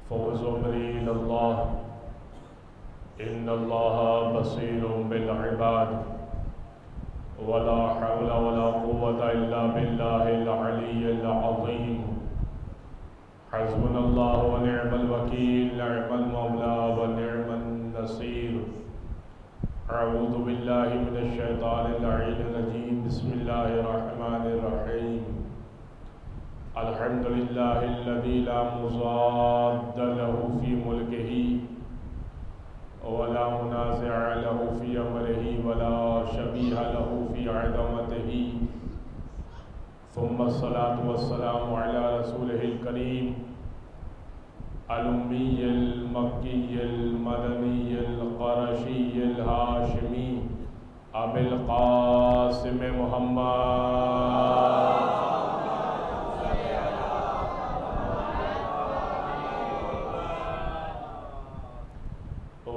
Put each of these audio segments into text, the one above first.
فوز أمري إلى الله إن الله بصير بالعباد ولا حول ولا قوة إلا بالله العلي العظيم حسبنا الله ونعم الوكيل نعم المولى ونعم النصير أعوذ بالله من الشيطان اللعين الرجيم بسم الله الرحمن الرحيم الحمد لله الذي لا مضاد له في ملكه ولا منازع له في أمره ولا شبيه له في عظمته ثم الصلاة والسلام على رسوله الكريم الأمي المكي المدني القرشي الهاشمي أبي القاسم محمد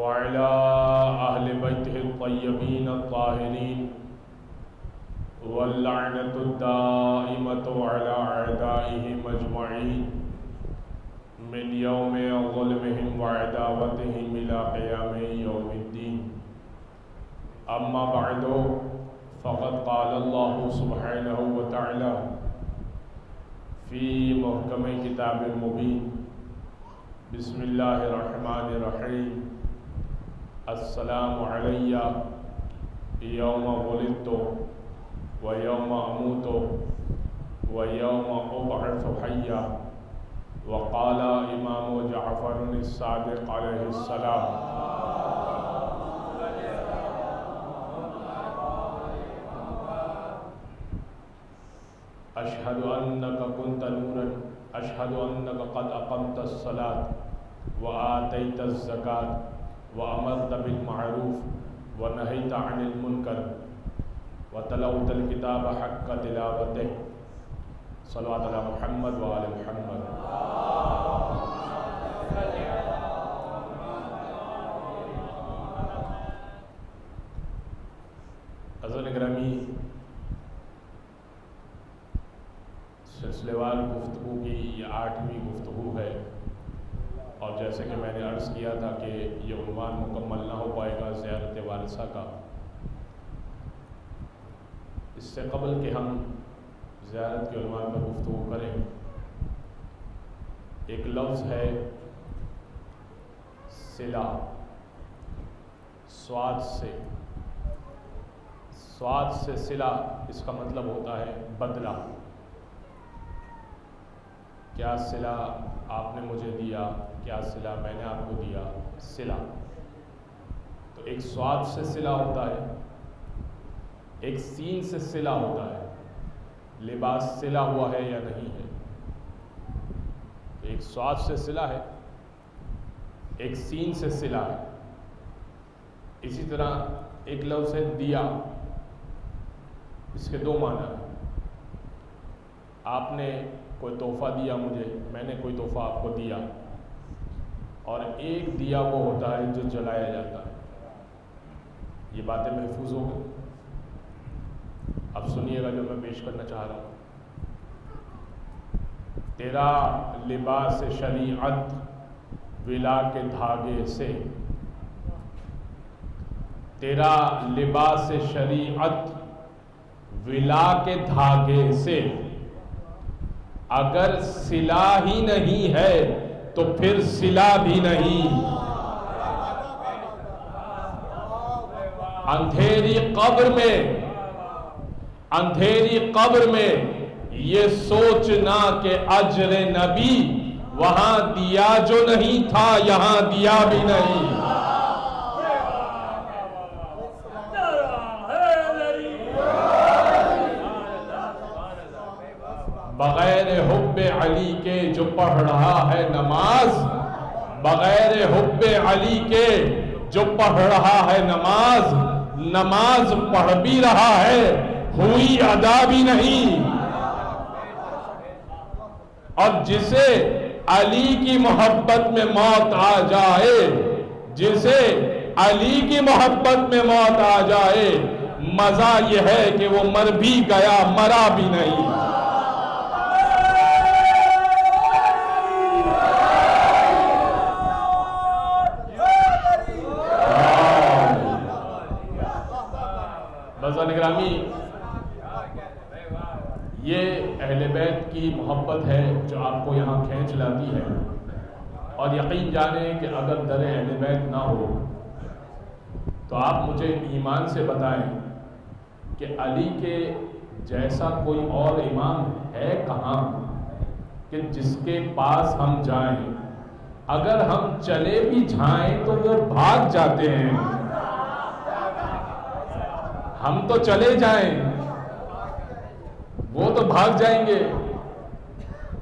وعلى أهل بيته الطيبين الطاهرين واللعنة الدائمة على أعدائهم أجمعين من يوم ظلمهم وعداوتهم إلى قيام يوم الدين أما بعد فقد قال الله سبحانه وتعالى في محكم كتاب مبين بسم الله الرحمن الرحيم السلام علي يوم ولدت ويوم أموت ويوم أبعث حيا وقال إمام جعفر الصادق عليه السلام أشهد أنك كنت نورا أشهد أنك قد أقمت الصلاة وآتيت الزكاة وأمرت بالمعروف ونهيت عن المنكر وتلوت الكتاب حق تلاوته صلوات على محمد وآل محمد حضرات گرامی، سلسلے وار گفتگو کی یہ 8ویں گفتگو ہے، اور جیسے کہ میں نے عرض کیا تھا کہ یہ عنوان مکمل نہ ہو پائے گا زیارت وارثہ کا۔ اس سے قبل کہ ہم زیارت کے عنوان پر گفتگو کریں، ایک لفظ ہے صلہ، سواد سے صلہ، اس کا مطلب ہوتا ہے بدلہ۔ کیا صلہ آپ نے مجھے دیا، کیا صلہ میں نے آپ کو دیا، صلہ۔ تو ایک سواد سے صلہ ہوتا ہے، ایک سین سے صلہ ہوتا ہے، لباس صلہ ہوا ہے یا نہیں ہے۔ ایک سواد سے صلہ ہے، ایک سین سے صلہ ہے۔ اسی طرح ایک لفظ ہے دیا، اس کے 2 معنی ہیں۔ آپ نے کوئی تحفہ دیا مجھے، میں نے کوئی تحفہ آپ کو دیا، اور ایک دیا وہ ہوتا ہے جو جلایا جاتا ہے۔ یہ باتیں محفوظ ہو گئی۔ اب سنیے گا جو میں پیش کرنا چاہ رہا ہوں۔ تیرا لباس شریعت ولا کے دھاگے سے، تیرا لباس شریعت ولا کے دھاگے سے، اگر صلہ ہی نہیں ہے تو پھر صلہ بھی نہیں۔ اندھیری قبر میں یہ سوچنا کہ اجر نبی وہاں دیا جو نہیں تھا یہاں دیا بھی نہیں۔ بغیر حب علی کے جو پڑھ رہا ہے نماز، بغیر حب علی کے جو پڑھ رہا ہے نماز، نماز پڑھ بھی رہا ہے ہوئی ادا بھی نہیں۔ اور جسے علی کی محبت میں موت آ جائے، جسے علی کی محبت میں موت آ جائے، مزہ یہ ہے کہ وہ مر بھی گیا مرا بھی نہیں۔ ہے، اور یقین جانیں کہ اگر در اہل بیت نہ ہو تو آپ مجھے ایمان سے بتائیں کہ علی کے جیسا کوئی اور امام ہے کہاں کہ جس کے پاس ہم جائیں، اگر ہم چلے بھی جائیں تو وہ بھاگ جاتے ہیں، ہم تو چلے جائیں وہ تو بھاگ جائیں گے،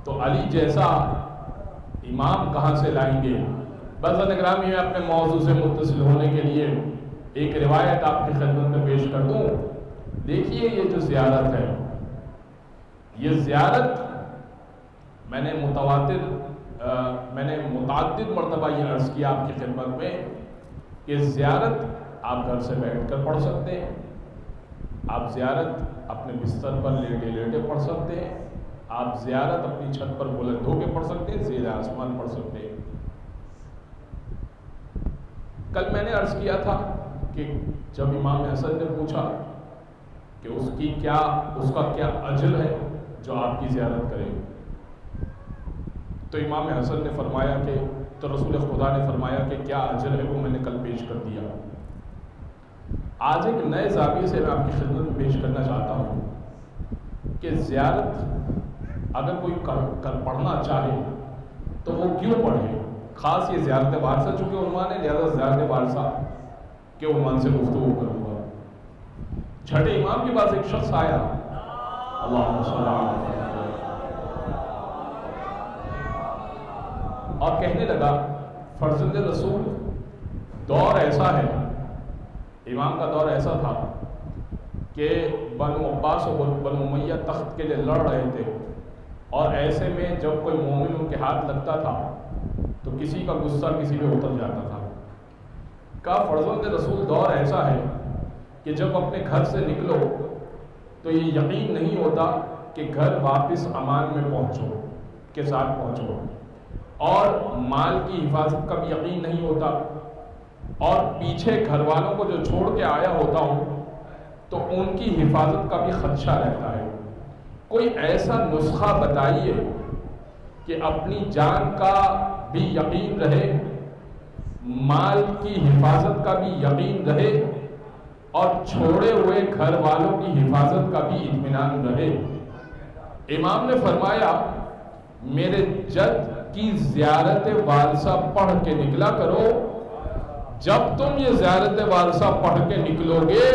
تو علی جیسا امام کہاں سے لائیں گے؟ بس اکرامی میں اپنے موضوع سے متصل ہونے کے لیے ایک روایت آپ کی خدمت میں پیش کر دوں۔ دیکھیے یہ جو زیارت ہے، یہ زیارت میں نے متعدد مرتبہ یہ عرض کیا آپ کی خدمت میں کہ زیارت آپ گھر سے بیٹھ کر پڑھ سکتے ہیں، آپ زیارت اپنے بستر پر لیٹے لیٹے پڑھ سکتے ہیں، آپ زیارت اپنی چھت پر بلند ہو کے پڑھ سکتے ہیں، زیر آسمان پڑھ سکتے ہیں۔ کل میں نے عرض کیا تھا کہ جب امام حسن نے پوچھا کہ اس کا کیا اجر ہے جو آپ کی زیارت کرے، تو امام حسن نے فرمایا کہ تو رسول خدا نے فرمایا کہ کیا اجر ہے، وہ میں نے کل پیش کر دیا۔ آج ایک نئے زاویے سے میں آپ کی خدمت میں پیش کرنا چاہتا ہوں کہ زیارت اگر کوئی پڑھنا چاہے تو وہ کیوں پڑھے؟ خاص یہ زیارت وارثہ چونکہ عنوان ہے، لہذا زیارت وارثہ کے عنوان سے گفتگو کروں گا۔ چھٹے امام کے پاس ایک شخص آیا، اللہم صلی اللہ علیہ وسلم، اور کہنے لگا فرزند رسول دور ایسا ہے، امام کا دور ایسا تھا کہ بنو عباس اور بنو امیہ تخت کے لیے لڑ رہے تھے، اور ایسے میں جب کوئی مومن ان کے ہاتھ لگتا تھا تو کسی کا غصہ کسی پہ اتر جاتا تھا۔ کہا فرزند رسول دور ایسا ہے کہ جب اپنے گھر سے نکلو تو یہ یقین نہیں ہوتا کہ گھر واپس امان میں پہنچو کے ساتھ پہنچو، اور مال کی حفاظت کا بھی یقین نہیں ہوتا، اور پیچھے گھر والوں کو جو چھوڑ کے آیا ہوتا ہوں تو ان کی حفاظت کا بھی خدشہ رہتا ہے۔ کوئی ایسا نسخہ بتائیے کہ اپنی جان کا بھی یقین رہے، مال کی حفاظت کا بھی یقین رہے، اور چھوڑے ہوئے گھر والوں کی حفاظت کا بھی اطمینان رہے۔ امام نے فرمایا میرے جد کی زیارت وارثہ پڑھ کے نکلا کرو، جب تم یہ زیارت وارثہ پڑھ کے نکلو گے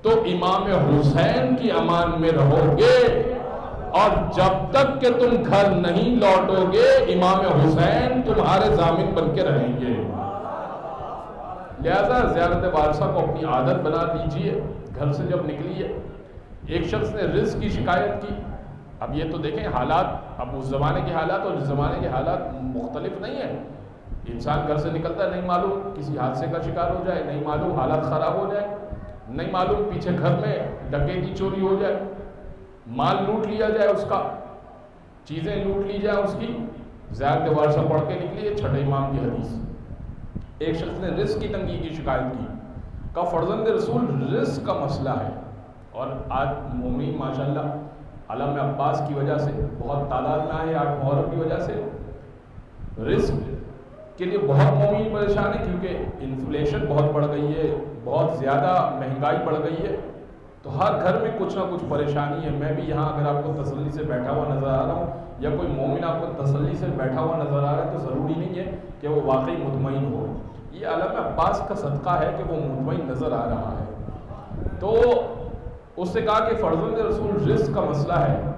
تو امام حسین کی امان میں رہو گے، اور جب تک کہ تم گھر نہیں لوٹو گے امام حسین تمہارے ضامن بن کے رہیں گے۔ لہذا زیارت وارثہ کو اپنی عادت بنا دیجئے۔ گھر سے جب نکلیے، ایک شخص نے رزق کی شکایت کی۔ اب یہ تو دیکھیں حالات، اب اس زمانے کے حالات اور اس زمانے کے حالات مختلف نہیں ہیں۔ انسان گھر سے نکلتا ہے، نہیں معلوم کسی حادثے کا شکار ہو جائے، نہیں معلوم حالات خراب ہو جائے، نہیں معلوم پیچھے گھر میں ڈکیتی چوری ہو جائے، مال لوٹ لیا جائے، اس کا چیزیں لوٹ لی جائے اس کی۔ زیارت وارثہ پڑھ کے نکلی ہے، چھٹے امام کی حدیث۔ ایک شخص نے رزق کی تنگی کی شکایت کی، کہا فرزند رسول رزق کا مسئلہ ہے، اور آج مومنین ماشاءاللہ علم عباس کی وجہ سے بہت تعداد میں آئے، آج محرم کی وجہ سے رزق کے لیے بہت مومنین پریشان ہے، کیونکہ انفلیشن بہت بڑھ گئی ہے، بہت زیادہ مہنگائی بڑھ گئی ہے، تو ہر گھر میں کچھ نہ کچھ پریشانی ہے۔ میں بھی یہاں اگر آپ کو تسلی سے بیٹھا ہوا نظر آ رہا ہوں، یا کوئی مومن آپ کو تسلی سے بیٹھا ہوا نظر آ رہا ہے، تو ضروری نہیں ہے کہ وہ واقعی مطمئن ہو۔ یہ علم عباس کا صدقہ ہے کہ وہ مطمئن نظر آ رہا ہے۔ تو اس سے کہا کہ فرزند رسول رزق کا مسئلہ ہے،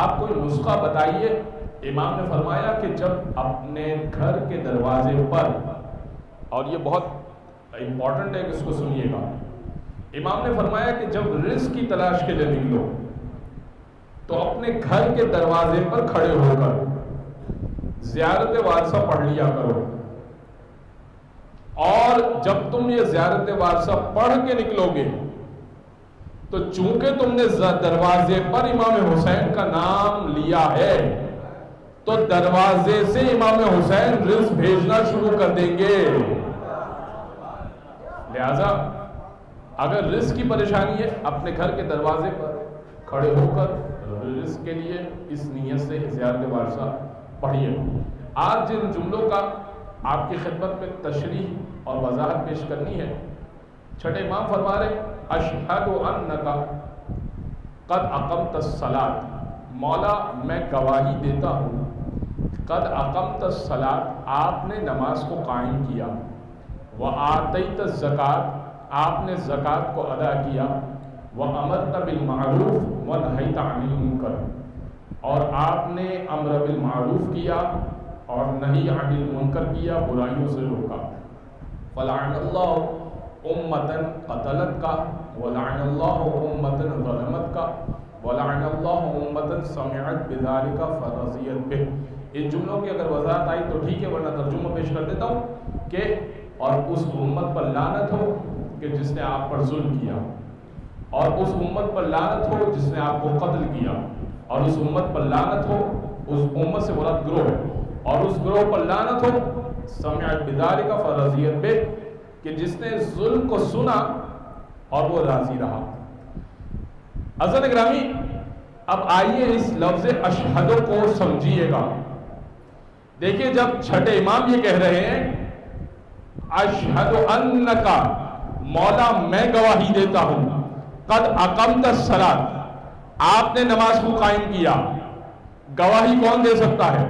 آپ کوئی نسخہ بتائیے۔ امام نے فرمایا کہ جب اپنے گھر کے دروازے پر، اور یہ بہت امپورٹنٹ ہے کہ اس کو سنیے گا، امام نے فرمایا کہ جب رزق کی تلاش کے لیے نکلو تو اپنے گھر کے دروازے پر کھڑے ہو کر زیارت وارثہ پڑھ لیا کرو، اور جب تم یہ زیارت وارثہ پڑھ کے نکلو گے تو چونکہ تم نے دروازے پر امام حسین کا نام لیا ہے تو دروازے سے امام حسین رزق بھیجنا شروع کر دیں گے۔ لہذا اگر رزق کی پریشانی ہے، اپنے گھر کے دروازے پر کھڑے ہو کر رزق کے لیے اس نیت سے زیارت وارثہ پڑھیے آج جن جملوں کا آپ کی خدمت میں تشریح اور وضاحت پیش کرنی ہے، چھٹے امام فرما رہے اشہد انک قد اقمت الصلاۃ، مولا میں گواہی دیتا ہوں، قد اقمت الصلاۃ، آپ نے نماز کو قائم کیا، وآتیت الزکوٰۃ، آپ نے زکوٰۃ کو ادا کیا، وامرت بالمعروف ونہیت عن المنکر، اور آپ نے امر بالمعروف کیا اور نہی عن المنکر کیا، برائیوں سے روکا۔ فلعن اللہ امتن قتلت کا، ولعن اللہ امتن ظلمت کا، ولعن اللہ امتن سمعت بذالک فرضیت بہ۔ ان جملوں کی اگر وضاحت آئی تو ٹھیک ہے، ورنہ ترجمہ پیش کر دیتا ہوں کہ اور اس امت پر لعنت ہو کہ جس نے آپ پر ظلم کیا، اور اس امت پر لعنت ہو جس نے آپ کو قتل کیا، اور اس امت پر لعنت ہو، اس امت سے مراد گروہ ہے، اور اس گروہ پر لعنت ہو سمعت بذالک فرضیت بہ، کہ جس نے ظلم کو سنا اور وہ راضی رہا۔ حضرت گرامی، اب آئیے اس لفظ اشہد کو سمجھیے گا۔ دیکھیے جب چھٹے امام یہ کہہ رہے ہیں اشہد انک، مولا میں گواہی دیتا ہوں، قد اقمت الصلاۃ، آپ نے نماز کو قائم کیا، گواہی کون دے سکتا ہے؟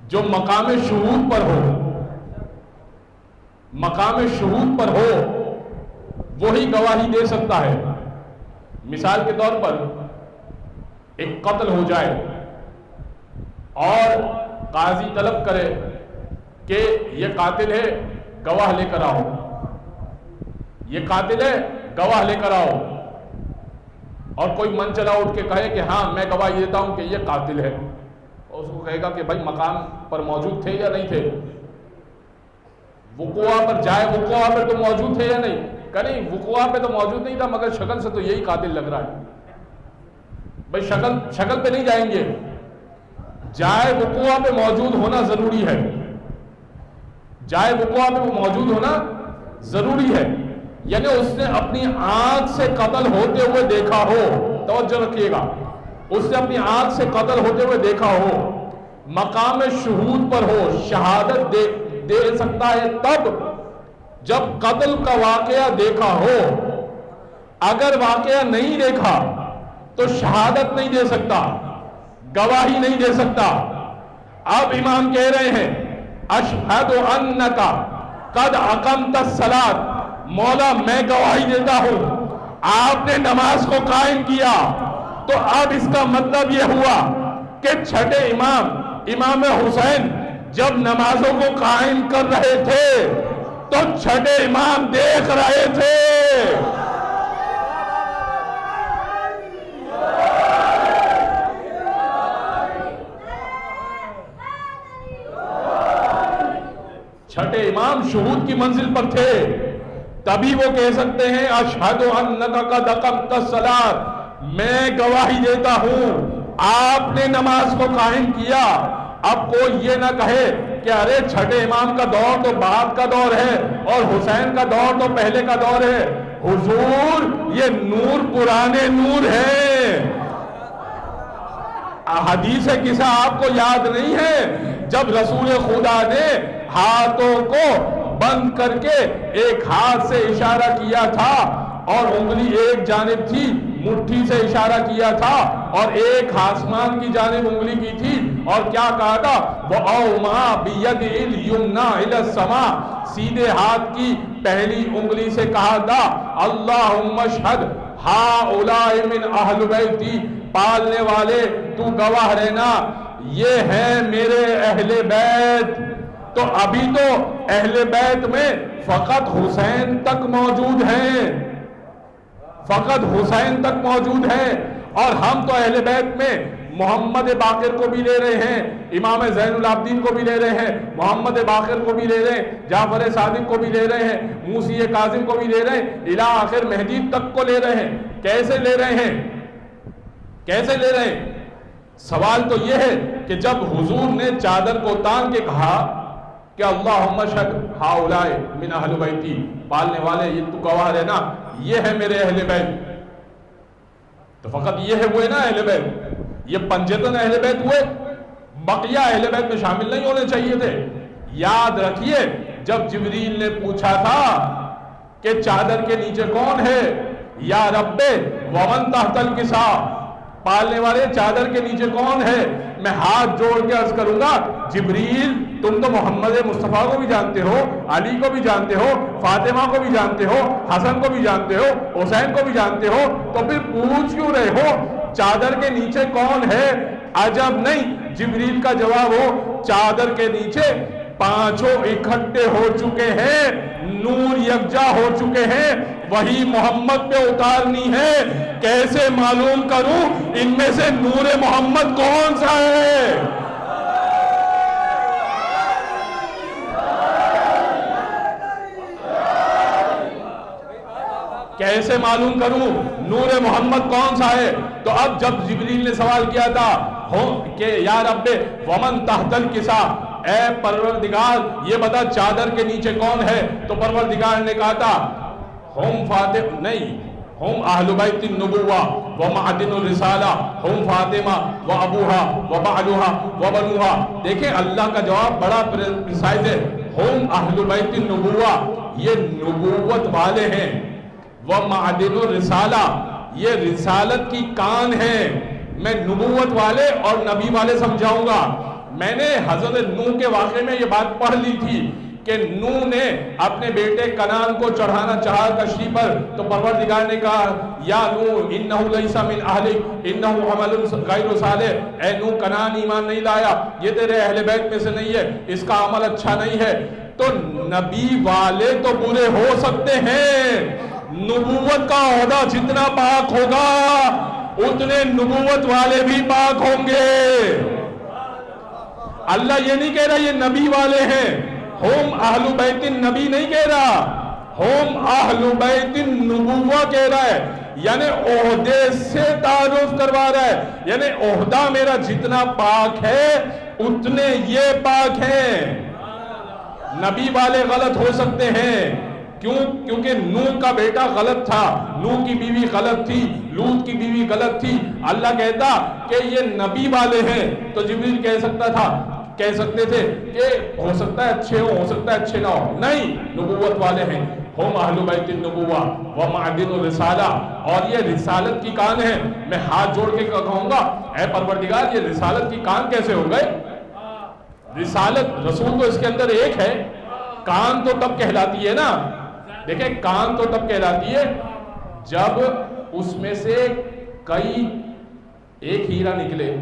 جو مقام شہود پر ہو، مقام شہود پر ہو وہی گواہی دے سکتا ہے۔ مثال کے طور پر ایک قتل ہو جائے اور قاضی طلب کرے کہ یہ قاتل ہے، گواہ لے کر آؤ، یہ قاتل ہے، گواہ لے کر آؤ، اور کوئی من چلا اٹھ کے کہے کہ ہاں میں گواہی دیتا ہوں کہ یہ قاتل ہے، اور اس کو کہے گا کہ بھائی مقام پر موجود تھے یا نہیں تھے، وقوع پر جائے، وقوع پر تو موجود تھے یا نہیں، کہ نہیں وقوع پہ تو موجود نہیں تھا، مگر شکل سے تو یہی قاتل لگ رہا ہے۔ بھائی شکل پہ نہیں جائیں گے، جائے وقوع پہ موجود ہونا ضروری ہے، جائے وقوع پہ موجود ہونا ضروری ہے، یعنی اس نے اپنی آنکھ سے قتل ہوتے ہوئے دیکھا ہو، توجہ رکھیے گا، اس نے اپنی آنکھ سے قتل ہوتے ہوئے دیکھا ہو، مقام شہود پر ہو، شہادت دے سکتا ہے تب جب قتل کا واقعہ دیکھا ہو، اگر واقعہ نہیں دیکھا تو شہادت نہیں دے سکتا، گواہی نہیں دے سکتا۔ اب امام کہہ رہے ہیں اشہد انک قد اقمت الصلاۃ، مولا میں گواہی دیتا ہوں آپ نے نماز کو قائم کیا۔ تو اب اس کا مطلب یہ ہوا کہ چھٹے امام حسین جب نمازوں کو قائم کر رہے تھے تو چھٹے امام دیکھ رہے تھے۔ چھٹے امام شہود کی منزل پر تھے، تبھی وہ کہہ سکتے ہیں اشہد انک قد اقمت الصلاۃ، میں گواہی دیتا ہوں آپ نے نماز کو قائم کیا۔ اب کوئی یہ نہ کہے کہ ارے چھٹے امام کا دور تو بعد کا دور ہے اور حسین کا دور تو پہلے کا دور ہے۔ حضور یہ نور پرانے نور ہے۔ حدیث قصہ آپ کو یاد نہیں ہے جب رسول خدا نے ہاتھوں کو بند کر کے ایک ہاتھ سے اشارہ کیا تھا اور انگلی ایک جانب تھی، مٹھی سے اشارہ کیا تھا، اور ایک آسمان کی جانب انگلی کی تھی، اور کیا کہا تھا وَأَوْمَا بِيَدِهِ الْيُمْنَى إِلَى السَّمَاءِ، سیدھے ہاتھ کی پہلی انگلی سے کہا تھا اللہم اشہد ہؤلاء من اہل بیتی، پالنے والے تو گواہ رہنا یہ ہے میرے اہل بیت۔ تو ابھی تو اہل بیت میں فقط حسین تک موجود ہیں، فقط حسین تک موجود ہیں، اور ہم تو اہل بیت میں محمد باقر کو بھی لے رہے ہیں، امام زین العابدین کو بھی لے رہے ہیں، محمد باقر کو بھی لے رہے ہیں، جعفر صادق کو بھی لے رہے ہیں، موسی کاظم کو بھی لے رہے ہیں، الی آخر مہدی تک کو لے رہے ہیں۔ کیسے لے رہے ہیں؟ کیسے لے رہے ہیں؟ سوال تو یہ ہے کہ جب حضور نے چادر کو تان کے کہا کہ اللہم اشہد ہؤلاء من اہل بیتی، پالنے والے یہ تو گواہ رہنا یہ ہے میرے اہل بیت، تو فقط یہ ہے وہ ہے نا اہل بیت، یہ پنجتن اہل بیت ہوئے، بقیہ اہل بیت میں شامل نہیں ہونے چاہیے تھے. یاد رکھیے جب جبریل نے پوچھا تھا کہ چادر کے نیچے کون ہے, یا رب ومن تحت الکسا, پالنے والے چادر کے نیچے کون ہے, میں ہاتھ جوڑ کے عرض کروں گا جبریل تم تو محمد مصطفیٰ کو بھی جانتے ہو, علی کو بھی جانتے ہو, فاطمہ کو بھی جانتے ہو, حسن کو بھی جانتے ہو, حسین کو بھی جانتے ہو, تو پھر پوچھ کیوں رہے ہو چادر کے نیچے کون ہے؟ عجب نہیں, جبریل کا جواب ہو چادر کے نیچے پانچوں اکٹھے ہو چکے ہیں, نور یکجا ہو چکے ہیں, وہی محمد پہ اتارنی ہے. کیسے معلوم کروں ان میں سے نور محمد کون سا ہے؟ کیسے معلوم کروں نور محمد کون سا ہے؟ تو اب جب جبریل نے سوال کیا تھا کہ یا رب ومن تحت الکسا, اے پروردگار یہ بتا چادر کے نیچے کون ہے, تو پروردگار نے کہا تھا ہم فاطمہ نہیں, ہم اہل بیت النبوہ و معدن الرسالہ, ہم فاطمہ و ابوہا و بعلوہا و بنوہا. دیکھیں اللہ کا جواب بڑا پریسائز ہے, ہم اہل بیت النبوہ یہ نبوت والے ہیں, و معدن الرسالہ یہ رسالت کی کان ہے. میں نبوت والے اور نبی والے سمجھاؤں گا. میں نے حضرت نوح کے واقعے میں یہ بات پڑھ لی تھی کہ نوح نے اپنے بیٹے کنان کو چڑھانا چاہا کشتی پر, تو پروردگار نے کہا یا نوح انہو لیس من اہلک انہو عمل غیر صالح, اے نوح کنان ایمان نہیں لایا, یہ تیرے اہل بیت میں سے نہیں ہے, اس کا عمل اچھا نہیں ہے. تو نبی والے تو برے ہو سکتے ہیں, نبوت کا عہدہ جتنا پاک ہوگا اتنے نبوت والے بھی پاک ہوں گے. اللہ یہ نہیں کہہ رہا یہ نبی والے ہیں, ہم اہل بیت النبی نہیں کہہ رہا, ہم اہل بیت النبوہ کہہ رہا ہے, یعنی عہدے سے تعارف کروا رہا ہے, یعنی عہدہ میرا جتنا پاک ہے اتنے یہ پاک ہیں. نبی والے غلط ہو سکتے ہیں, کیونکہ نوح کا بیٹا غلط تھا, نوح کی بیوی غلط تھی, لوط کی بیوی غلط تھی. اللہ کہتا کہ یہ نبی والے ہیں, تو جبریل کہہ سکتے تھے کہ ہو سکتا ہے اچھے ہو سکتا ہے اچھے نہ ہو. نہیں, نبوت والے ہیں, ہم اہل بیت النبوہ و معدن الرسالہ, اور یہ رسالت کی کان ہے. میں ہاتھ جوڑ کے کہوں گا اے پروردگار یہ رسالت کی کان کیسے ہو گئے؟ رسالت رسول تو اس کے اندر ایک ہے, کان تو تب کہلاتی ہے نا. دیکھیں کان تو تب کہلاتی ہے جب اس میں سے ایک ہیرا نکلے,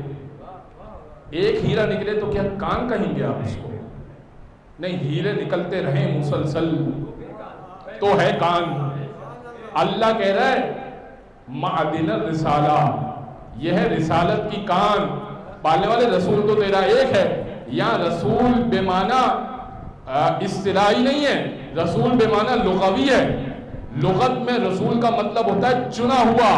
ایک ہیرا نکلے تو کیا کان کہیں گے آپ اس کو؟ نہیں, ہیرے نکلتے رہیں مسلسل تو ہے کان. اللہ کہہ رہا ہے معدن الرسالہ, یہ ہے رسالت کی کان. پالنے والے رسول تو تیرا ایک ہے, یا رسول بے معنی اصطلاحی نہیں ہے, رسول بے معنی لغوی ہے. لغت میں رسول کا مطلب ہوتا ہے چنا ہوا.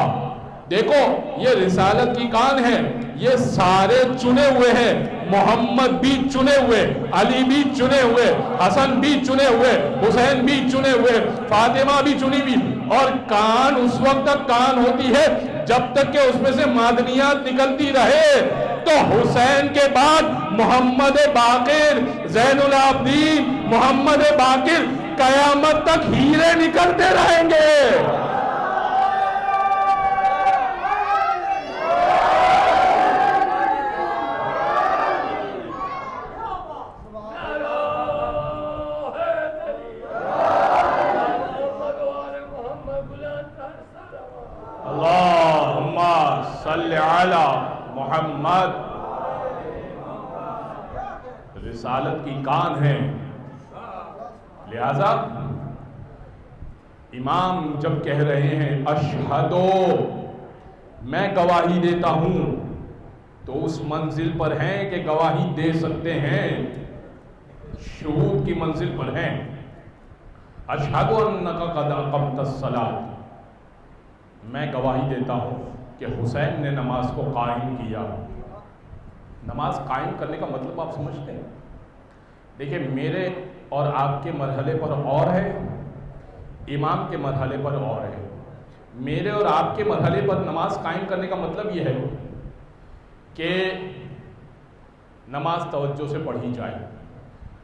دیکھو یہ رسالت کی کان ہے, یہ سارے چنے ہوئے ہیں, محمد بھی چنے ہوئے, علی بھی چنے ہوئے, حسن بھی چنے ہوئے, حسین بھی چنے ہوئے, فاطمہ بھی چنی بھی. اور کان اس وقت تک کان ہوتی ہے جب تک کہ اس میں سے معدنیات نکلتی رہے. تو حسین کے بعد محمد باقر, زین العابدین, محمد باقر, قیامت تک ہیرے نکلتے رہیں گے. اللہم صلی علی محمد. رسالت کی کان ہے. لہذا امام جب کہہ رہے ہیں اشہدو, میں گواہی دیتا ہوں, تو اس منزل پر ہیں کہ گواہی دے سکتے ہیں, شہود کی منزل پر ہیں. اشہدو انک قد اقمت الصلاۃ, میں گواہی دیتا ہوں کہ حسین نے نماز کو قائم کیا. نماز قائم کرنے کا مطلب آپ سمجھتے ہیں؟ دیکھیں میرے اور آپ کے مرحلے پر اور ہے, امام کے مرحلے پر اور ہے. میرے اور آپ کے مرحلے پر نماز قائم کرنے کا مطلب یہ ہے کہ نماز توجہ سے پڑھی جائے.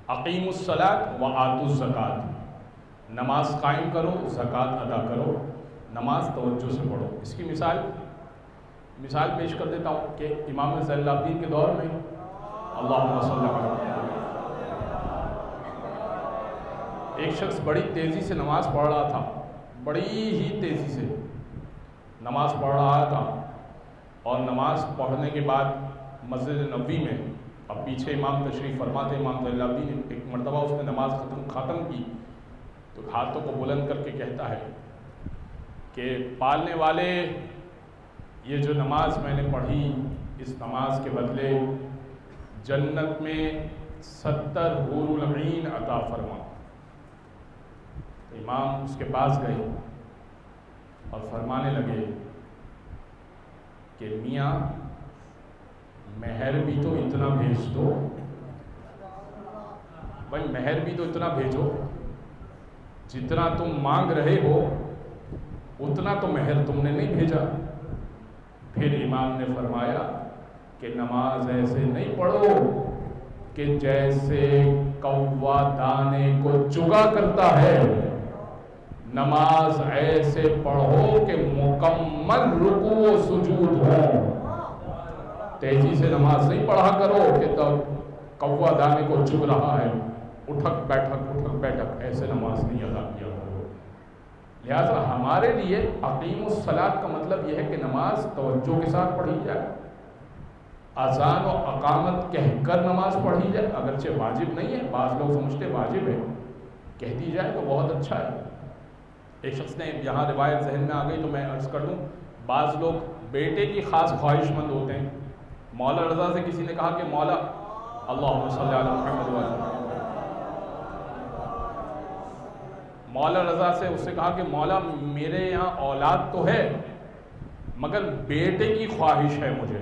اقیموا الصلاۃ وآتوا الزکاۃ، نماز قائم کرو، زکوٰۃ ادا کرو، نماز توجہ سے پڑھو. اس کی مثال پیش کر دیتا ہوں کہ امام زین العابدین کے دور میں اللہم صلی علی محمد، ایک شخص بڑی تیزی سے نماز پڑھ رہا تھا، بڑی ہی تیزی سے نماز پڑھ رہا تھا، اور نماز پڑھنے کے بعد مسجد نبوی میں، اب پیچھے امام تشریف فرما تھے، امام زین العابدین نے ایک مرتبہ اس نے نماز ختم کی تو ہاتھوں کو بلند کر کے کہتا ہے کہ پالنے والے، یہ جو نماز میں نے پڑھی، اس نماز کے بدلے جنت میں 70 حور العین عطا فرما. امام اس کے پاس گئے اور فرمانے لگے کہ میاں مہر بھی تو اتنا بھیج دو، بھائی مہر بھی تو اتنا بھیجو، جتنا تم مانگ رہے ہو اتنا تو مہر تم نے نہیں بھیجا. پھر امام نے فرمایا کہ نماز ایسے نہیں پڑھو کہ جیسے کوا دانے کو چگا کرتا ہے، نماز ایسے پڑھو کہ مکمل رکوع و سجود ہو. تیزی سے نماز نہیں پڑھا کرو کہ تب کوا دانے کو چگ رہا ہے، اٹھک بیٹھک، ایسے نماز نہیں ادا کیا کرو. لہٰذا ہمارے لیے اقیم الصلاۃ کا مطلب یہ ہے کہ نماز توجہ کے ساتھ پڑھی جائے، اذان و اقامت کہہ کر نماز پڑھی جائے، اگرچہ واجب نہیں ہے، بعض لوگ سمجھتے واجب ہے، کہہ دی جائے تو بہت اچھا ہے. ایک شخص نے یہاں روایت ذہن میں آ گئی تو میں عرض کر دوں، بعض لوگ بیٹے کی خاص خواہش مند ہوتے ہیں. مولا رضا سے کسی نے کہا کہ مولا اللہم صلی علی محمد وسلم، مولا رضا سے اس نے کہا کہ مولا میرے یہاں اولاد تو ہے مگر بیٹے کی خواہش ہے مجھے.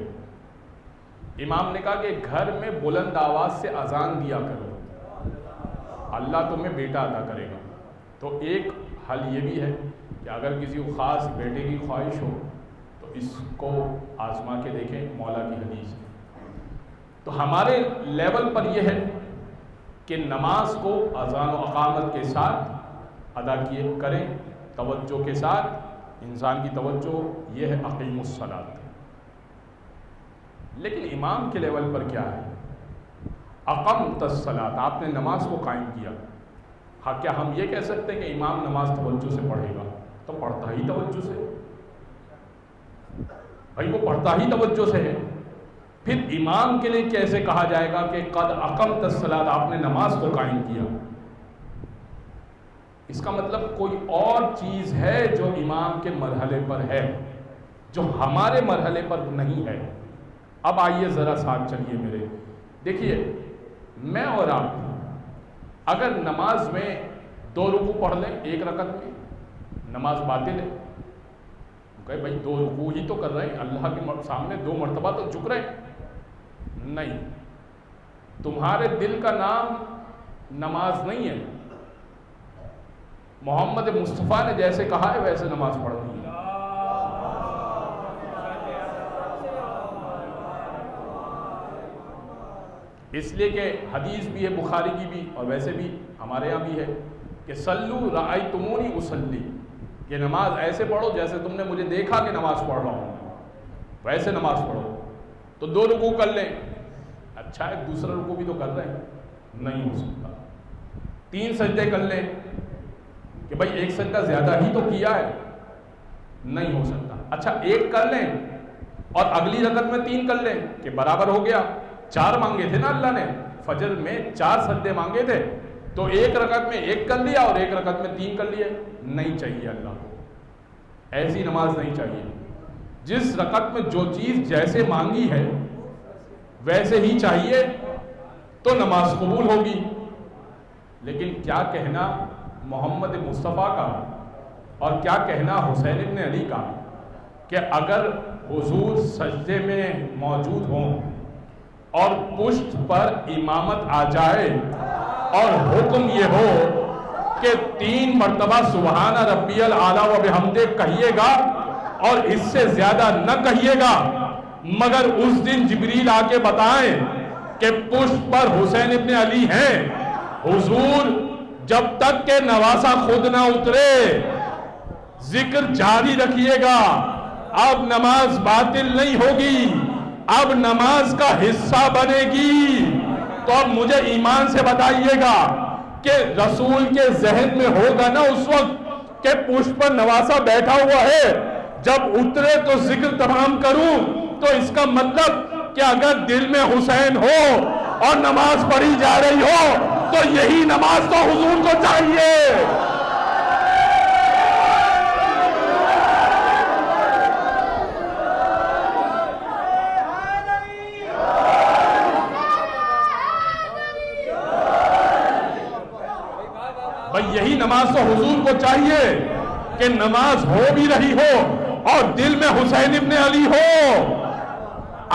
امام نے کہا کہ گھر میں بلند آواز سے اذان دیا کرو، اللہ تمہیں بیٹا عطا کرے گا. تو ایک حل یہ بھی ہے کہ اگر کسی کو خاص بیٹے کی خواہش ہو تو اس کو آزما کے دیکھیں، مولا کی حدیث. تو ہمارے لیول پر یہ ہے کہ نماز کو اذان و اقامت کے ساتھ ادا کیے کریں، توجہ کے ساتھ. انسان کی توجہ یہ ہے اقیم الصلاۃ. لیکن امام کے لیول پر کیا ہے؟ اقمت الصلاۃ، آپ نے نماز کو قائم کیا. ہاں کیا ہم یہ کہہ سکتے ہیں کہ امام نماز توجہ سے پڑھے گا؟ تو پڑھتا ہی توجہ سے، بھائی وہ پڑھتا ہی توجہ سے ہے. پھر امام کے لیے کیسے کہا جائے گا کہ قد اقمت الصلاۃ، آپ نے نماز کو قائم کیا؟ اس کا مطلب کوئی اور چیز ہے جو امام کے مرحلے پر ہے، جو ہمارے مرحلے پر نہیں ہے. اب آئیے ذرا ساتھ چلیے میرے، دیکھیے میں اور آپ اگر نماز میں 2 رکوع پڑھ لیں ایک رکعت میں، نماز باطل ہے. کہ بھائی 2 رکوع ہی تو کر رہے ہیں، اللہ کے سامنے 2 مرتبہ تو جھک رہے ہیں. نہیں، تمہارے دل کا نام نماز نہیں ہے. محمد مصطفیٰ نے جیسے کہا ہے ویسے نماز پڑھنی ہے. اس لیے کہ حدیث بھی ہے بخاری کی بھی اور ویسے بھی ہمارے یہاں بھی ہے کہ صلو رأیتمونی اصلی، کہ نماز ایسے پڑھو جیسے تم نے مجھے دیکھا کہ نماز پڑھ رہا ہوں، ویسے نماز پڑھو. تو 2 رکوع کر لیں، اچھا ہے دوسرا رکوع بھی تو کر رہے ہیں، نہیں ہو سکتا. 3 سجدے کر لیں کہ بھائی 1 سجدہ زیادہ ہی تو کیا ہے، نہیں ہو سکتا. اچھا 1 کر لیں اور اگلی رکعت میں 3 کر لیں کہ برابر ہو گیا. 4 مانگے تھے نا اللہ نے، فجر میں 4 سجدے مانگے تھے، تو 1 رکعت میں 1 کر لیا اور 1 رکعت میں 3 کر لیے. نہیں چاہیے اللہ کو، ایسی نماز نہیں چاہیے. جس رکعت میں جو چیز جیسے مانگی ہے ویسے ہی چاہیے تو نماز قبول ہوگی. لیکن کیا کہنا محمد مصطفیٰ کا اور کیا کہنا حسین ابن علی کا کہ اگر حضور سجدے میں موجود ہوں اور پشت پر امامت آ جائے اور حکم یہ ہو کہ 3 مرتبہ سبحان ربی الاعلیٰ و بحمدہ کہیے گا اور اس سے زیادہ نہ کہیے گا، مگر اس دن جبریل آ کے بتائیں کہ پشت پر حسین ابن علی ہیں. حضور جب تک کہ نواسہ خود نہ اترے ذکر جاری رکھیے گا. اب نماز باطل نہیں ہوگی, اب نماز کا حصہ بنے گی. تو اب مجھے ایمان سے بتائیے گا کہ رسول کے ذہن میں ہوگا نا اس وقت کہ پشت پر نواسہ بیٹھا ہوا ہے, جب اترے تو ذکر تمام کروں. تو اس کا مطلب کہ اگر دل میں حسین ہو اور نماز پڑھی جا رہی ہو تو یہی نماز تو حضور کو چاہیے. بھئی یہی نماز تو حضور کو چاہیے کہ نماز ہو بھی رہی ہو اور دل میں حسین ابن علی ہو.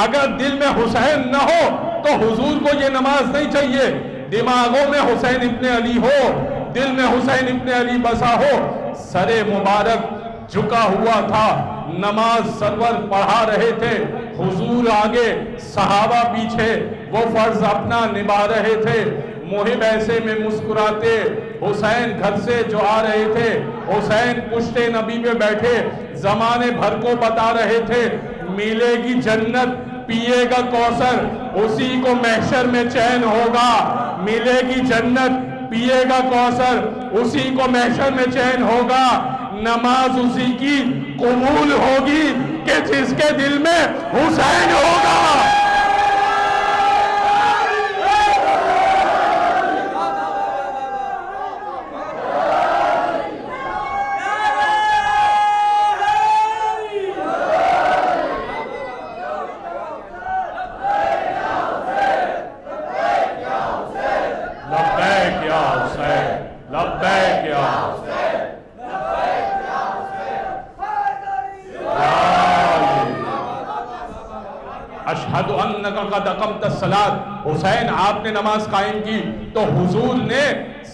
اگر دل میں حسین نہ ہو تو حضور کو یہ نماز نہیں چاہیے. دماغوں میں حسین ابن علی ہو, دل میں حسین ابن علی بسا ہو. سر مبارک جھکا ہوا تھا, نماز سرور پڑھا رہے تھے, حضور آگے صحابہ پیچھے, وہ فرض اپنا نبھا رہے تھے. محب ایسے میں مسکراتے, حسین گھر سے جو آ رہے تھے, حسین پشت نبی پہ بیٹھے زمانے بھر کو بتا رہے تھے ملے گی جنت, پیے گا کوثر, اسی کو محشر میں چین ہوگا. ملے گی جنت, پیے گا کوثر, اسی کو محشر میں چین ہوگا. نماز اسی کی قبول ہوگی کہ جس کے دل میں حسین ہوگا. اشہد انک قد اقمت الصلاۃ. حسین آپ نے نماز قائم کی تو حضور نے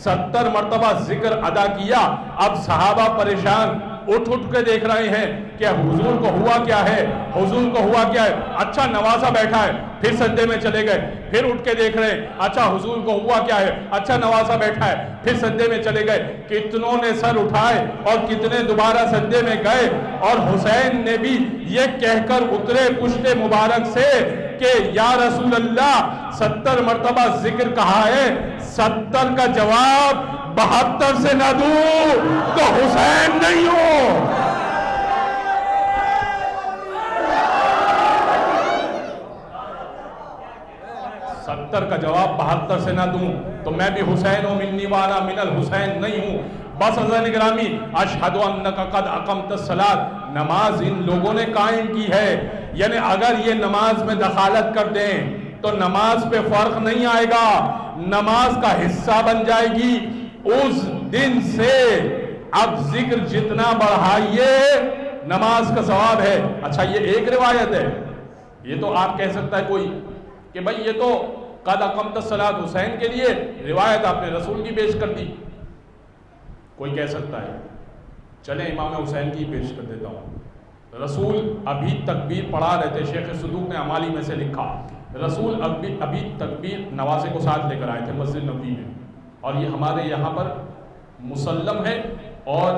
70 مرتبہ ذکر ادا کیا. اب صحابہ پریشان اٹھ کے دیکھ رہے ہیں کہ حضور کو ہوا کیا ہے, حضور کو ہوا کیا ہے. اچھا نواسہ بیٹھا ہے, پھر سجدے میں چلے گئے, پھر اٹھ کے دیکھ رہے ہیں اچھا حضور کو ہوا کیا ہے. اچھا نواسہ بیٹھا ہے, پھر سجدے میں چلے گئے. کتنوں نے سر اٹھائے اور کتنے دوبارہ سجدے میں گئے. اور حسین نے بھی یہ کہہ کر اترے پشت مبارک سے کہ یا رسول اللہ 70 مرتبہ ذکر کہا ہے, 70 کا جواب 72 سے نہ دوں تو حسین نہیں ہوں. ستر کا جواب 72 سے نہ دوں تو میں بھی حسین و منی والا من الحسین نہیں ہوں. بس حضرت گرامی, اشہد انک قد اقمت الصلاۃ, نماز ان لوگوں نے قائم کی ہے. یعنی اگر یہ نماز میں دخالت کر دیں تو نماز پہ فرق نہیں آئے گا, نماز کا حصہ بن جائے گی. اس دن سے اب ذکر جتنا بڑھائیے نماز کا ثواب ہے. اچھا یہ ایک روایت ہے, یہ تو آپ کہہ سکتا ہے کوئی کہ بھئی یہ تو قد اقمت الصلاۃ حسین کے لیے روایت آپ نے رسول کی پیش کر دی. کوئی کہہ سکتا ہے چلیں امام حسین کی پیش کر دیتا ہوں. رسول ابھی تکبیر پڑھا رہے تھے, شیخ صدوق نے امالی میں سے لکھا, رسول ابھی تکبیر نواسے کو ساتھ لے کر آئے تھے مسجد نبوی میں. اور یہ ہمارے یہاں پر مسلم ہے اور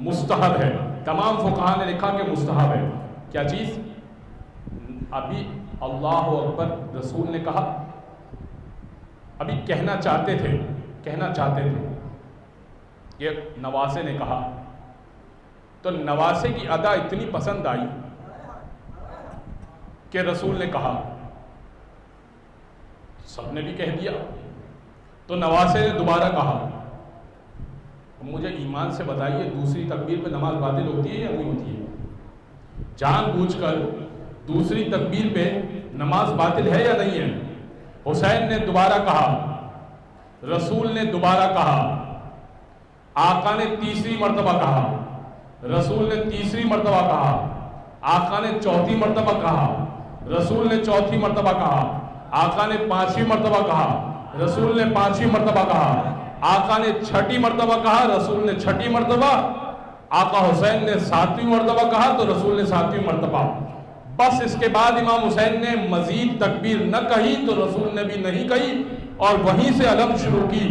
مستحب ہے. تمام فقہاء نے لکھا کہ مستحب ہے. کیا چیز؟ ابھی اللہ اکبر رسول نے کہا, ابھی کہنا چاہتے تھے کہ نواسے نے کہا, تو نواسے کی ادا اتنی پسند آئی کہ رسول نے کہا, سب نے بھی کہہ دیا, تو نواسے نے دوبارہ کہا. مجھے ایمان سے بتائیے دوسری تکبیر پہ نماز باطل ہوتی ہے یا نہیں ہوتی ہے؟ جان بوجھ کر دوسری تکبیر پہ نماز باطل ہے یا نہیں ہے؟ حسین نے دوبارہ کہا, رسول نے دوبارہ کہا, آقا نے تیسری مرتبہ کہا, رسول نے تیسری مرتبہ کہا, آقا نے چوتھی مرتبہ کہا, رسول نے چوتھی مرتبہ کہا, آقا نے پانچویں مرتبہ کہا, رسول نے پانچویں مرتبہ کہا, آقا نے چھٹی مرتبہ کہا, رسول نے چھٹی مرتبہ, آقا حسین نے ساتویں مرتبہ کہا تو رسول نے ساتویں مرتبہ. بس اس کے بعد امام حسین نے مزید تکبیر نہ کہی تو رسول نے بھی نہیں کہی اور وہیں سے علم شروع کی.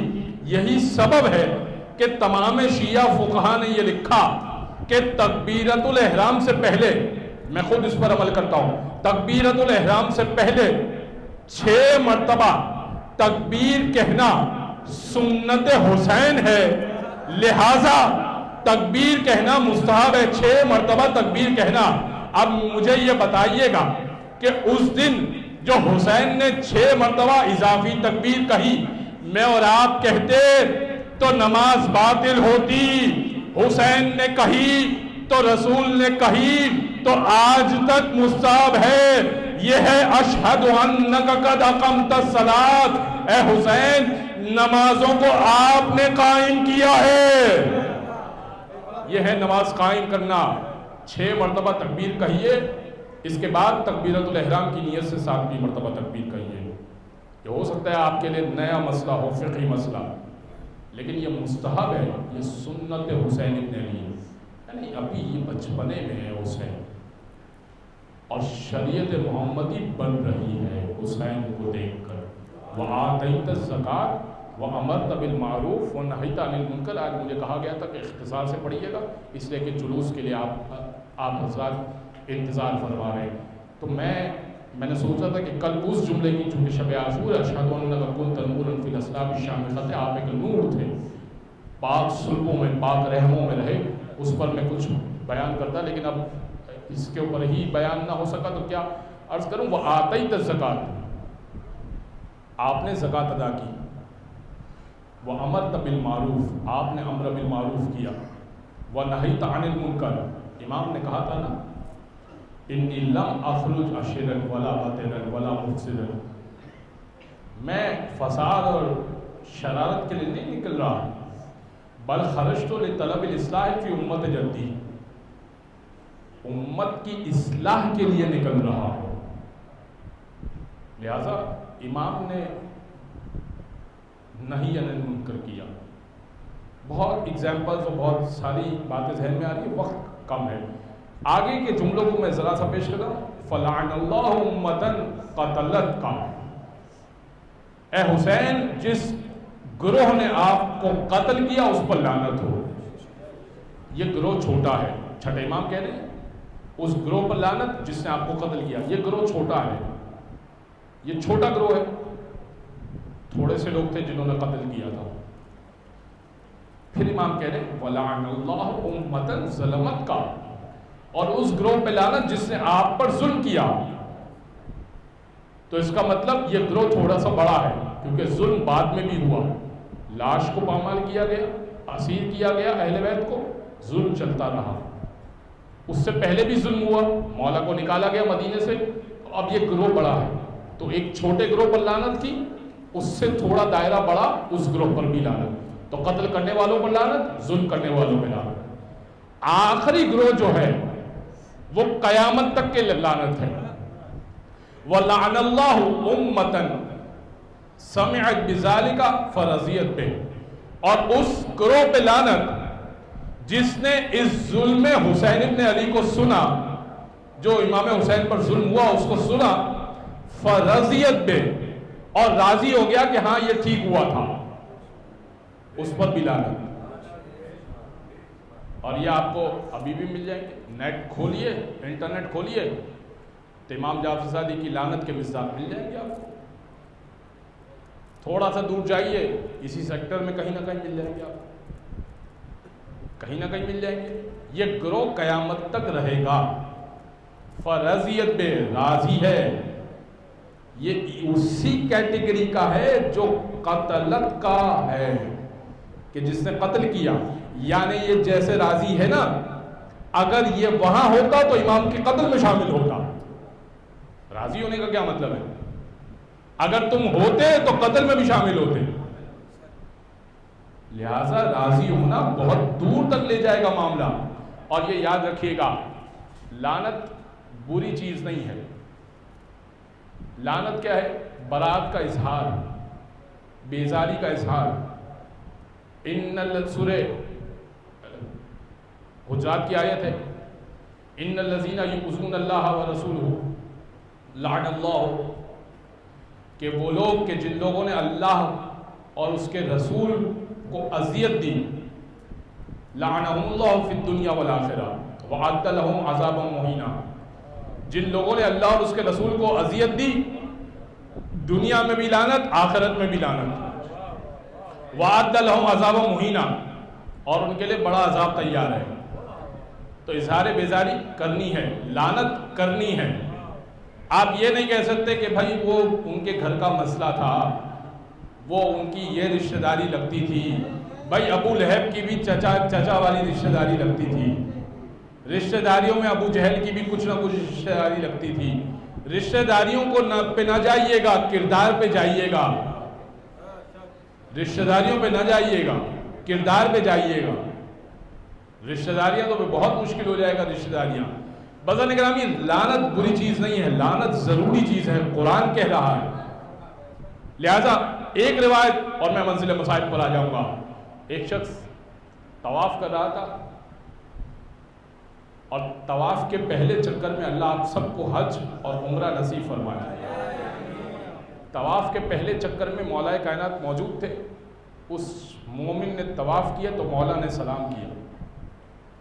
یہی سبب ہے کہ تمام شیعہ فقہا نے یہ لکھا کہ تکبیرۃ الاحرام سے پہلے، میں خود اس پر عمل کرتا ہوں، تکبیرۃ الاحرام سے پہلے 6 مرتبہ تکبیر کہنا سنت حسین ہے، لہٰذا تکبیر کہنا مستحب ہے. 6 مرتبہ تکبیر کہنا. اب مجھے یہ بتائیے گا کہ اس دن جو حسین نے 6 مرتبہ اضافی تکبیر کہی، میں اور آپ کہتے تو نماز باطل ہوتی. حسین نے کہی تو رسول نے کہی تو آج تک مستحب ہے. یہ ہے اشہد انک قد اقمت الصلاۃ. اے حسین، نمازوں کو آپ نے قائم کیا ہے. یہ ہے نماز قائم کرنا. 6 مرتبہ تکبیر کہیے، اس کے بعد تکبیرۃ الاحرام کی نیت سے 7ویں مرتبہ تکبیر کہیے. یہ ہو سکتا ہے آپ کے لیے نیا مسئلہ ہو، فقہی مسئلہ، لیکن یہ مستحب ہے، یہ سنت حسین ابن علی ہے. یعنی ابھی یہ بچپنے میں ہے حسین، اور شریعت محمدی بن رہی ہے حسین کو دیکھ کر. وَآتَيْتَ الزَّكَاةَ وَأَمَرْتَ بِالْمَعْرُوفِ وَنَهَيْتَ عَنِ الْمُنكَرِ. آج مجھے کہا گیا تھا کہ اختصار سے پڑھیے گا، اس لیے کہ جلوس کے لیے آپ حضرات انتظار فرما رہے ہیں. تو میں نے سوچا تھا کہ کل اس جملے کی، چونکہ شب عاشور اشہد انک کنت نورا فی الاصلاب الشامخۃ، آپ ایک نور تھے، پاک صلبوں میں، پاک رحموں میں رہے، اس پر میں کچھ بیان کرتا، لیکن اب اس کے اوپر ہی بیان نہ ہو سکا تو کیا عرض کروں. وہ آتیت الزکات، آپ نے زکوٰۃ ادا کی. وہ امرت بالمعروف، آپ نے امر بالمعروف کیا. وہ نہیت عن المنکر، امام نے کہا تھا نا انی لم اخرج اشرا ولا بطرا ولا مفسدا، میں فساد اور شرارت کے لیے نہیں نکل رہا، بل خرجت لطلب الاصلاح فی امت جدی، امت کی اصلاح کے لیے نکل رہا ہوں. لہذا امام نے نہی عن المنکر کیا. بہت ایگزامپلز اور بہت ساری باتیں ذہن میں آ رہی ہیں، وقت کم ہے. آگے کے جملوں کو میں ذرا سا پیش کرتا ہوں. فلعن اللہ امتن قتلت کا، اے حسین جس گروہ نے آپ کو قتل کیا اس پر لعنت ہو. یہ گروہ چھوٹا ہے، چھٹے امام کہہ رہے ہیں اس گروہ پر لعنت جس نے آپ کو قتل کیا. یہ گروہ چھوٹا ہے، یہ چھوٹا گروہ ہے، تھوڑے سے لوگ تھے جنہوں نے قتل کیا تھا. پھر امام کہہ رہے ہیں وَلَعَنَ اللَّهُ أُمَّةً ظَلَمَتْ کا، اور اس گروہ پہ لعنت جس نے آپ پر ظلم کیا. تو اس کا مطلب یہ گروہ تھوڑا سا بڑا ہے، کیونکہ ظلم بعد میں بھی ہوا. لاش کو پامال کیا گیا، اسیر کیا گیا، اہل بیت کو ظلم چلتا رہا. اس سے پہلے بھی ظلم ہوا، مولا کو نکالا گیا مدینے سے. اب یہ گروہ بڑا ہے تو ایک چھوٹے گروہ پر لعنت کی، اس سے تھوڑا دائرہ بڑا، اس گروہ پر بھی لعنت. تو قتل کرنے والوں پر لعنت، ظلم کرنے والوں پر لعنت. آخری گروہ جو ہے وہ قیامت تک کے لعنت ہے. وَلَعَنَ اللَّهُ أُمَّةً سَمِعَتْ بِذَلِكَ فَرَضِيَتْ بِهِ، اور اس گروہ پہ لعنت جس نے اس ظلم حسین ابن علی کو سنا، جو امام حسین پر ظلم ہوا اس کو سنا، فَرَضِيَتْ بِهِ، اور راضی ہو گیا کہ ہاں یہ ٹھیک ہوا تھا، اس پر بھی لعنت. اور یہ آپ کو ابھی بھی مل جائیں گے. نیٹ کھولیے، انٹرنیٹ کھولیے تو امام جعفر صادق کی لعنت کے مصداق مل جائیں گے آپ کو. تھوڑا سا دور جائیے، اسی سیکٹر میں کہیں نہ کہیں مل جائیں گے آپ کو، کہیں نہ کہیں مل جائیں گے. یہ گروہ قیامت تک رہے گا. فرضیت بے راضی ہے، یہ اسی کیٹیگری کا ہے جو قتلت کا ہے، کہ جس نے قتل کیا. یعنی یہ جیسے راضی ہے نا، اگر یہ وہاں ہوتا تو امام کے قتل میں شامل ہوتا. راضی ہونے کا کیا مطلب ہے؟ اگر تم ہوتے تو قتل میں بھی شامل ہوتے. لہذا راضی ہونا بہت دور تک لے جائے گا معاملہ. اور یہ یاد رکھیے گا، لعنت بری چیز نہیں ہے. لعنت کیا ہے؟ برات کا اظہار، بیزاری کا اظہار. سورہ حجرات کی آیت ہے ان الذین یؤذون اللہ ورسولہ لعن اللہ، کہ وہ لوگ کہ جن لوگوں نے اللہ اور اس کے رسول کو اذیت دی، لعنہم اللہ فی الدنیا والآخرہ وأعد لہم عذابا مہینا، جن لوگوں نے اللہ اور اس کے رسول کو اذیت دی دنیا میں بھی لعنت، آخرت میں بھی لعنت، وأعد لہم عذابا مہینا، اور ان کے لیے بڑا عذاب تیار ہے۔ تو اظہار بیزاری کرنی ہے، لعنت کرنی ہے۔ آپ یہ نہیں کہہ سکتے کہ بھائی وہ ان کے گھر کا مسئلہ تھا، وہ ان کی یہ رشتہ داری لگتی تھی، بھائی ابو لہب کی بھی چچا والی رشتہ داری لگتی تھی، رشتہ داریوں میں ابو جہل کی بھی کچھ نہ کچھ رشتہ داری لگتی تھی۔ رشتہ داریوں کو پہ نہ جائیے گا، کردار پہ جائیے گا، رشتہ داریوں پہ نہ جائیے گا، کردار پہ جائیے گا۔ رشتہ داریاں تو بہت مشکل ہو جائے گا، رشتہ داریاں۔ بزرگ گرامی، لعنت بری چیز نہیں ہے، لعنت ضروری چیز ہے، قرآن کہہ رہا ہے۔ لہٰذا ایک روایت، اور میں منزل مسائل پر آ جاؤں گا، ایک شخص طواف کر رہا تھا، اور طواف کے پہلے چکر میں اللہ آپ سب کو حج اور عمرہ نصیب فرمائے۔ طواف کے پہلے چکر میں مولا کائنات موجود تھے، اس مومن نے طواف کیا تو مولا نے سلام کیا،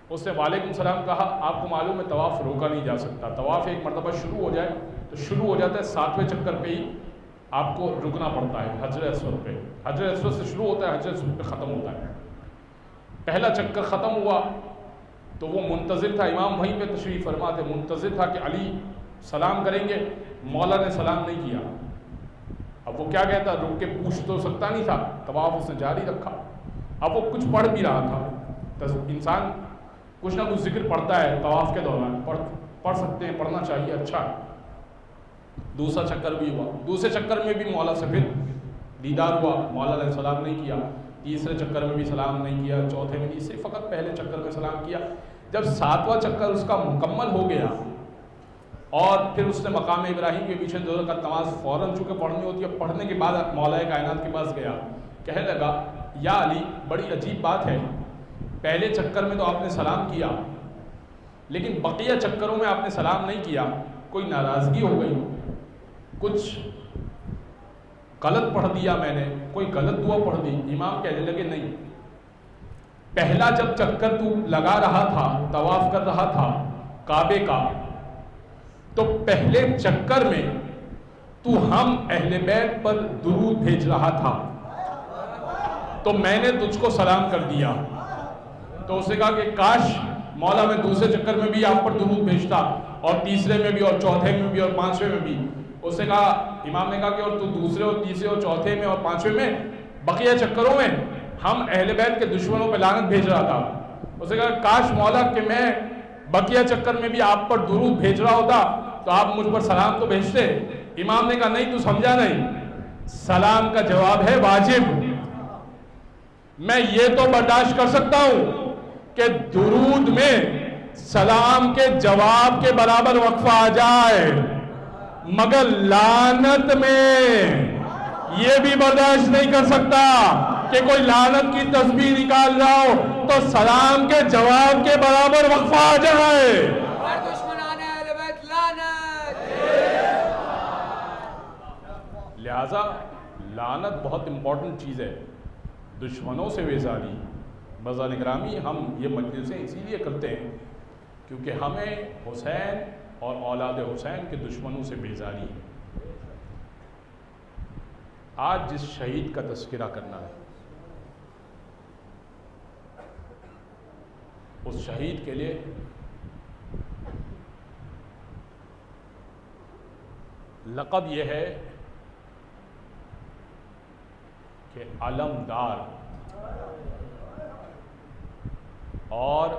اس نے وعلیکم السلام کہا۔ آپ کو معلوم ہے طواف روکا نہیں جا سکتا، طواف ایک مرتبہ شروع ہو جائے تو شروع ہو جاتا ہے، 7ویں چکر پہ ہی آپ کو رکنا پڑتا ہے، حجر اسود پہ، حجر اسود سے شروع ہوتا ہے، حجر اسود پہ ختم ہوتا ہے۔ پہلا چکر ختم ہوا تو وہ منتظر تھا، امام وہیں پہ تشریف فرما تھے، منتظر تھا کہ علی سلام کریں گے، مولا نے سلام نہیں کیا۔ اب وہ کیا کہتا، رک کے پوچھ تو سکتا نہیں تھا، طواف اس نے جاری رکھا۔ اب وہ کچھ پڑھ بھی رہا تھا، انسان کچھ نہ کچھ ذکر پڑھتا ہے طواف کے دوران، پڑھ سکتے ہیں، پڑھنا چاہیے، اچھا ہے۔ دوسرا چکر بھی ہوا، دوسرے چکر میں بھی مولا سے پھر دیدار ہوا، مولا نے سلام نہیں کیا، تیسرے چکر میں بھی سلام نہیں کیا، چوتھے میں بھی، صرف فقط پہلے چکر میں سلام کیا۔ جب 7واں چکر اس کا مکمل ہو گیا اور پھر اس نے مقام ابراہیم کے پیچھے 2 رکعت نماز فوراً چونکہ پڑھنی ہوتی ہے، پڑھنے کے بعد مولا کائنات کے پاس گیا، کہنے لگا یا علی بڑی عجیب بات ہے، پہلے چکر میں تو آپ نے سلام کیا لیکن بقیہ چکروں میں آپ نے سلام نہیں کیا، کوئی ناراضگی ہو گئی، کچھ غلط پڑھ دیا میں نے، کوئی غلط دعا پڑھ دی؟ امام کہنے لگے نہیں، پہلا جب چکر تو لگا رہا تھا، طواف کر رہا تھا کعبے کا، تو پہلے چکر میں تو ہم اہل بیت پر درود بھیج رہا تھا تو میں نے تجھ کو سلام کر دیا۔ تو اس نے کہا کہ کاش مولا میں دوسرے چکر میں بھی آپ پر درود بھیجتا، اور تیسرے میں بھی، اور چوتھے میں بھی، اور 5ویں میں بھی۔ اس نے کہا، امام نے کہا کہ اور تو دوسرے اور تیسرے اور چوتھے میں اور 5ویں میں، بقیہ چکروں میں ہم اہل بیت کے دشمنوں پہ لعنت بھیج رہا تھا۔ اس نے کہا کاش مولا کہ میں بقیہ چکر میں بھی آپ پر درود بھیج رہا ہوتا تو آپ مجھ پر سلام تو بھیجتے۔ امام نے کہا نہیں، تو سمجھا نہیں، سلام کا جواب ہے واجب۔ میں یہ تو برداشت کر سکتا ہوں کہ درود میں سلام کے جواب کے برابر وقفہ آ جائے، مگر لعنت میں یہ بھی برداشت نہیں کر سکتا کہ کوئی لعنت کی تسبیح نکال رہا ہو تو سلام کے جواب کے برابر وقفہ آ جائے۔ لہذا لعنت بہت امپورٹنٹ چیز ہے، دشمنوں سے بیزاری۔ بزرگان گرامی، ہم یہ مجلسیں اسی لیے کرتے ہیں کیونکہ ہمیں حسین اور اولاد حسین کے دشمنوں سے بیزاری ہے۔ آج جس شہید کا تذکرہ کرنا ہے، اس شہید کے لیے لقب یہ ہے کہ علمدار، اور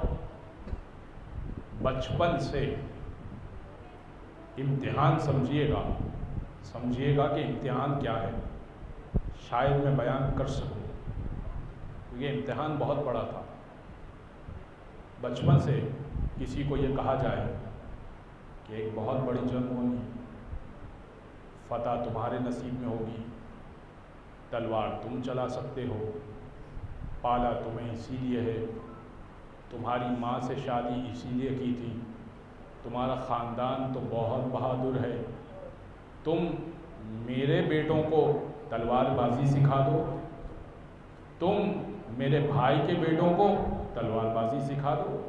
بچپن سے امتحان سمجھیے گا کہ امتحان کیا ہے، شاید میں بیان کر سکوں، یہ امتحان بہت بڑا تھا۔ بچپن سے کسی کو یہ کہا جائے کہ ایک بہت بڑی جنگ ہونی، فتح تمہارے نصیب میں ہوگی، تلوار تم چلا سکتے ہو، پالا تمہیں اسی لیے ہے، تمہاری ماں سے شادی اسی لیے کی تھی، تمہارا خاندان تو بہت بہادر ہے، تم میرے بیٹوں کو تلوار بازی سکھا دو، تم میرے بھائی کے بیٹوں کو تلوار بازی سکھا دو،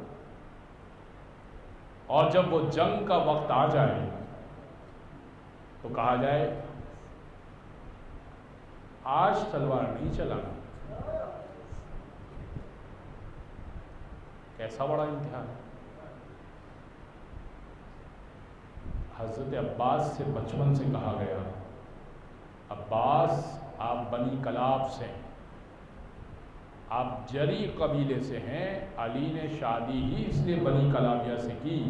اور جب وہ جنگ کا وقت آ جائے تو کہا جائے آج تلوار نہیں چلانا۔ کیسا بڑا امتحان۔ حضرت عباس سے بچپن سے کہا گیا، عباس آپ بنی کلاب سے ہیں، آپ جری قبیلے سے ہیں، علی نے شادی ہی اس لیے بنی کلابیہ سے کی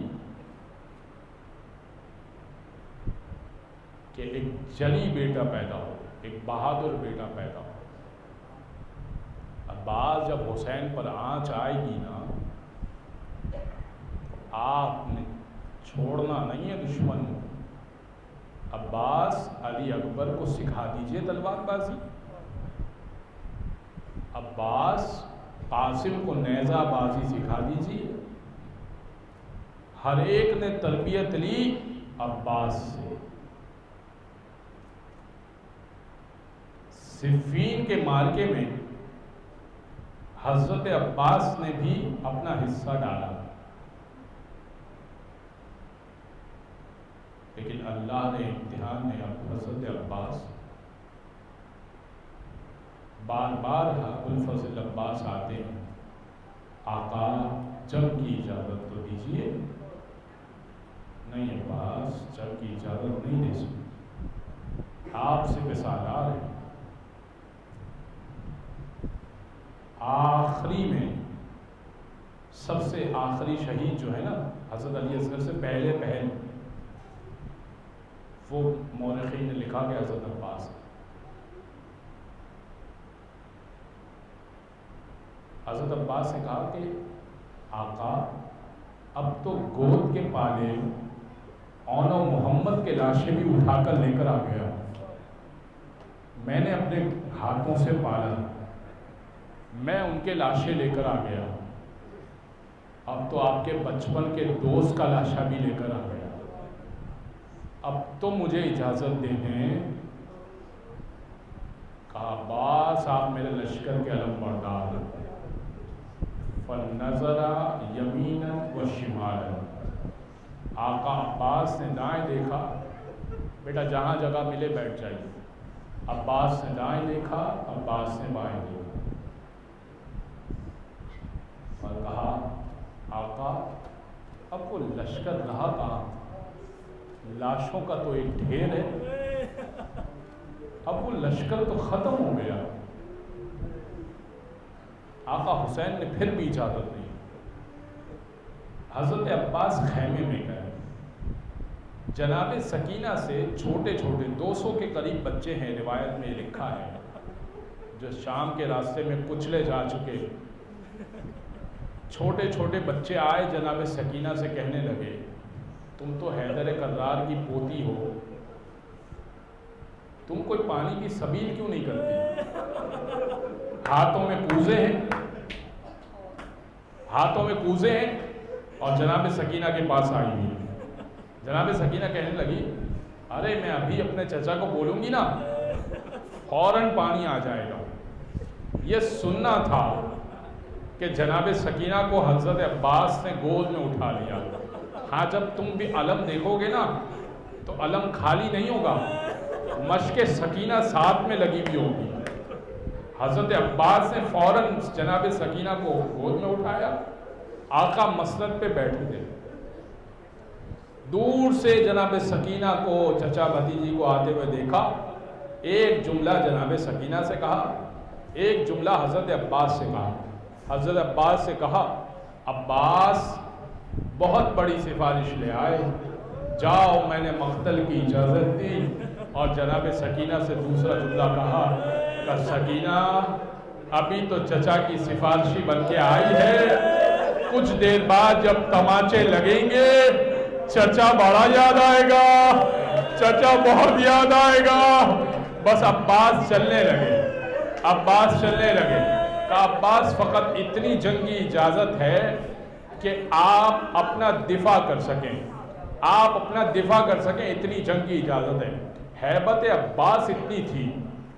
کہ ایک جری بیٹا پیدا ہو، ایک بہادر بیٹا پیدا ہو۔ عباس جب حسین پر آنچ آئے گی نا، آپ نے چھوڑنا نہیں ہے دشمن۔ عباس علی اکبر کو سکھا دیجئے تلوار بازی، عباس قاسم کو نیزہ بازی سکھا دیجئے۔ ہر ایک نے تربیت لی عباس سے۔ صفین کے معرکے میں حضرت عباس نے بھی اپنا حصہ ڈالا، لیکن اللہ نے امتحان میں حضرت عباس بار بار ابوالفضل عباس آتے ہیں، آقا جنگ کی اجازت تو دیجیے۔ نہیں عباس جنگ کی اجازت نہیں دے سکتے، آپ سے وصالار ہیں۔ آخری میں سب سے آخری شہید جو ہے نا حضرت علی اصغر سے پہلے وہ مورخین نے لکھا کہ حضرت عباس، حضرت عباس نے کہا کہ آقا اب تو گود کے پالے اون و محمد کے لاشیں بھی اٹھا کر لے کر آ گیا، میں نے اپنے ہاتھوں سے پالا، میں ان کے لاشیں لے کر آ گیا، اب تو آپ کے بچپن کے دوست کا لاشا بھی لے کر آ گیا، اب تو مجھے اجازت دے دیں۔ کہا عباس آپ میرے لشکر کے علم بردار، فَنَظَرَ يَمِينًا وَشِمَالًا، آقا عباس نے دائیں دیکھا، بیٹا جہاں جگہ ملے بیٹھ جائیے، عباس نے دائیں دیکھا، عباس نے بائیں دیکھا، اور کہا آقا اب وہ لشکر رہا کہاں، لاشوں کا تو ایک ڈھیر ہے، اب وہ لشکر تو ختم ہو گیا۔ آقا حسین نے پھر بھی اجازت نہیں، حضرت عباس خیمے میں گئے، جناب سکینہ سے چھوٹے چھوٹے 200 کے قریب بچے ہیں، روایت میں لکھا ہے، جو شام کے راستے میں کچلے جا چکے، چھوٹے چھوٹے بچے آئے جناب سکینہ سے کہنے لگے تم تو حیدر کرار کی پوتی ہو، تم کوئی پانی کی سبیل کیوں نہیں کرتی، ہاتھوں میں کوزے ہیں، ہاتھوں میں کوزے ہیں، اور جناب سکینہ کے پاس آئی ہوئی، جناب سکینہ کہنے لگی ارے میں ابھی اپنے چچا کو بولوں گی نا فوراً پانی آ جائے گا۔ یہ سننا تھا کہ جناب سکینہ کو حضرت عباس نے گود میں اٹھا لیا۔ ہاں جب تم بھی علم دیکھو گے نا تو علم خالی نہیں ہوگا، مشق سکینہ ساتھ میں لگی ہوئی ہوگی۔ حضرت عباس نے فوراً جناب سکینہ کو گود میں اٹھایا، آقا مسند پہ بیٹھے تھے، دور سے جناب سکینہ کو چچا بھتیجی کو آتے ہوئے دیکھا، ایک جملہ جناب سکینہ سے کہا، ایک جملہ حضرت عباس سے کہا، حضرت عباس سے کہا عباس بہت بڑی سفارش لے آئے، جاؤ میں نے مقتل کی اجازت دی، اور جناب سکینہ سے دوسرا جملہ کہا کہ سکینہ ابھی تو چچا کی سفارشی بن کے آئی ہے، کچھ دیر بعد جب تماچے لگیں گے چچا بڑا یاد آئے گا، چچا بہت یاد آئے گا۔ بس عباس چلنے لگے، عباس چلنے لگے، کہ عباس فقط اتنی جنگی اجازت ہے کہ آپ اپنا دفاع کر سکیں، آپ اپنا دفاع کر سکیں، اتنی جنگ کی اجازت ہے۔ ہیبت عباس اتنی تھی